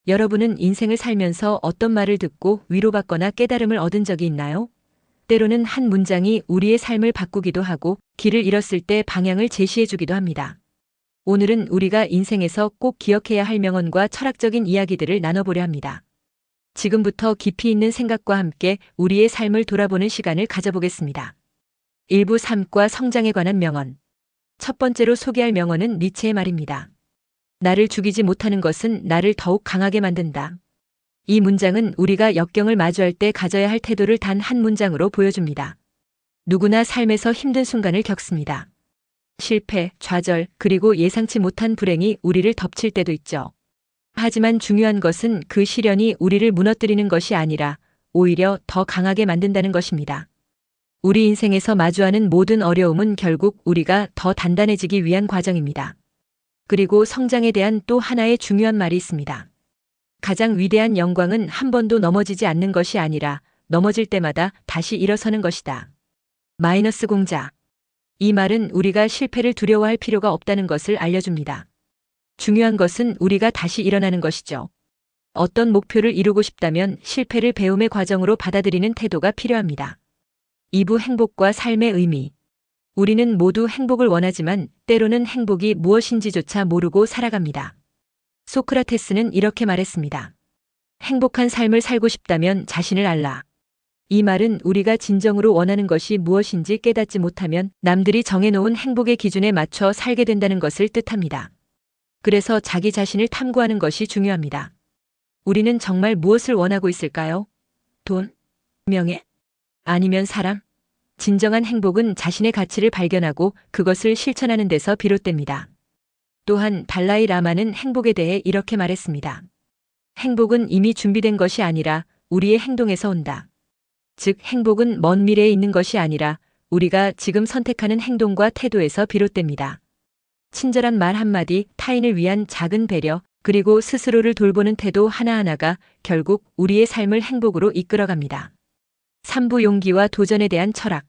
여러분은 인생을 살면서 어떤 말을 듣고 위로받거나 깨달음을 얻은 적이 있나요? 때로는 한 문장이 우리의 삶을 바꾸기도 하고 길을 잃었을 때 방향을 제시해주기도 합니다. 오늘은 우리가 인생에서 꼭 기억해야 할 명언과 철학적인 이야기들을 나눠보려 합니다. 지금부터 깊이 있는 생각과 함께 우리의 삶을 돌아보는 시간을 가져보겠습니다. 일부 삶과 성장에 관한 명언. 첫 번째로 소개할 명언은 니체의 말입니다. 나를 죽이지 못하는 것은 나를 더욱 강하게 만든다. 이 문장은 우리가 역경을 마주할 때 가져야 할 태도를 단 한 문장으로 보여줍니다. 누구나 삶에서 힘든 순간을 겪습니다. 실패, 좌절, 그리고 예상치 못한 불행이 우리를 덮칠 때도 있죠. 하지만 중요한 것은 그 시련이 우리를 무너뜨리는 것이 아니라 오히려 더 강하게 만든다는 것입니다. 우리 인생에서 마주하는 모든 어려움은 결국 우리가 더 단단해지기 위한 과정입니다. 그리고 성장에 대한 또 하나의 중요한 말이 있습니다. 가장 위대한 영광은 한 번도 넘어지지 않는 것이 아니라 넘어질 때마다 다시 일어서는 것이다. 마이너스 공자. 이 말은 우리가 실패를 두려워할 필요가 없다는 것을 알려줍니다. 중요한 것은 우리가 다시 일어나는 것이죠. 어떤 목표를 이루고 싶다면 실패를 배움의 과정으로 받아들이는 태도가 필요합니다. 2부 행복과 삶의 의미. 우리는 모두 행복을 원하지만 때로는 행복이 무엇인지조차 모르고 살아갑니다. 소크라테스는 이렇게 말했습니다. 행복한 삶을 살고 싶다면 자신을 알라. 이 말은 우리가 진정으로 원하는 것이 무엇인지 깨닫지 못하면 남들이 정해놓은 행복의 기준에 맞춰 살게 된다는 것을 뜻합니다. 그래서 자기 자신을 탐구하는 것이 중요합니다. 우리는 정말 무엇을 원하고 있을까요? 돈? 명예? 아니면 사람? 진정한 행복은 자신의 가치를 발견하고 그것을 실천하는 데서 비롯됩니다. 또한 달라이 라마는 행복에 대해 이렇게 말했습니다. 행복은 이미 준비된 것이 아니라 우리의 행동에서 온다. 즉, 행복은 먼 미래에 있는 것이 아니라 우리가 지금 선택하는 행동과 태도에서 비롯됩니다. 친절한 말 한마디, 타인을 위한 작은 배려, 그리고 스스로를 돌보는 태도 하나하나가 결국 우리의 삶을 행복으로 이끌어갑니다. 3부 용기와 도전에 대한 철학.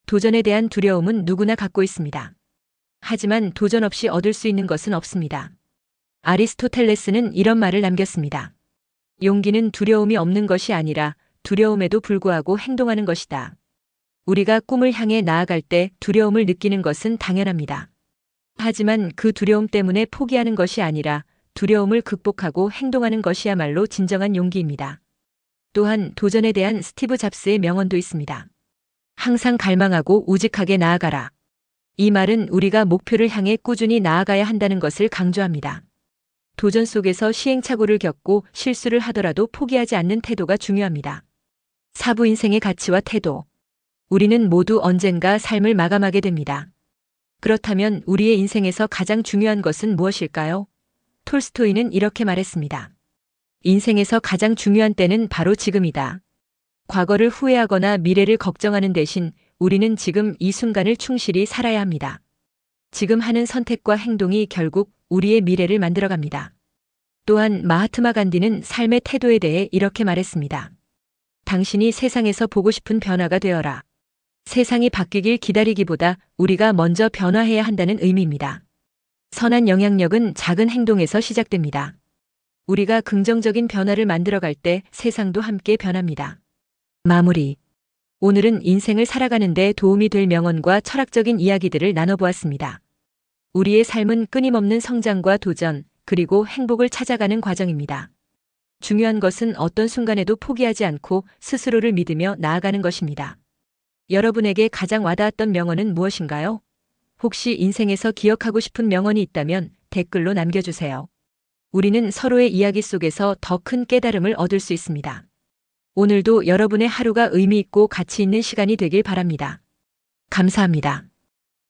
도전에 대한 두려움은 누구나 갖고 있습니다. 하지만 도전 없이 얻을 수 있는 것은 없습니다. 아리스토텔레스는 이런 말을 남겼습니다. 용기는 두려움이 없는 것이 아니라 두려움에도 불구하고 행동하는 것이다. 우리가 꿈을 향해 나아갈 때 두려움을 느끼는 것은 당연합니다. 하지만 그 두려움 때문에 포기하는 것이 아니라 두려움을 극복하고 행동하는 것이야말로 진정한 용기입니다. 또한 도전에 대한 스티브 잡스의 명언도 있습니다. 항상 갈망하고 우직하게 나아가라. 이 말은 우리가 목표를 향해 꾸준히 나아가야 한다는 것을 강조합니다. 도전 속에서 시행착오를 겪고 실수를 하더라도 포기하지 않는 태도가 중요합니다. 4부 인생의 가치와 태도. 우리는 모두 언젠가 삶을 마감하게 됩니다. 그렇다면 우리의 인생에서 가장 중요한 것은 무엇일까요? 톨스토이는 이렇게 말했습니다. 인생에서 가장 중요한 때는 바로 지금이다. 과거를 후회하거나 미래를 걱정하는 대신 우리는 지금 이 순간을 충실히 살아야 합니다. 지금 하는 선택과 행동이 결국 우리의 미래를 만들어갑니다. 또한 마하트마 간디는 삶의 태도에 대해 이렇게 말했습니다. 당신이 세상에서 보고 싶은 변화가 되어라. 세상이 바뀌길 기다리기보다 우리가 먼저 변화해야 한다는 의미입니다. 선한 영향력은 작은 행동에서 시작됩니다. 우리가 긍정적인 변화를 만들어갈 때 세상도 함께 변합니다. 마무리. 오늘은 인생을 살아가는 데 도움이 될 명언과 철학적인 이야기들을 나눠보았습니다. 우리의 삶은 끊임없는 성장과 도전, 그리고 행복을 찾아가는 과정입니다. 중요한 것은 어떤 순간에도 포기하지 않고 스스로를 믿으며 나아가는 것입니다. 여러분에게 가장 와닿았던 명언은 무엇인가요? 혹시 인생에서 기억하고 싶은 명언이 있다면 댓글로 남겨주세요. 우리는 서로의 이야기 속에서 더 큰 깨달음을 얻을 수 있습니다. 오늘도 여러분의 하루가 의미 있고 가치 있는 시간이 되길 바랍니다. 감사합니다.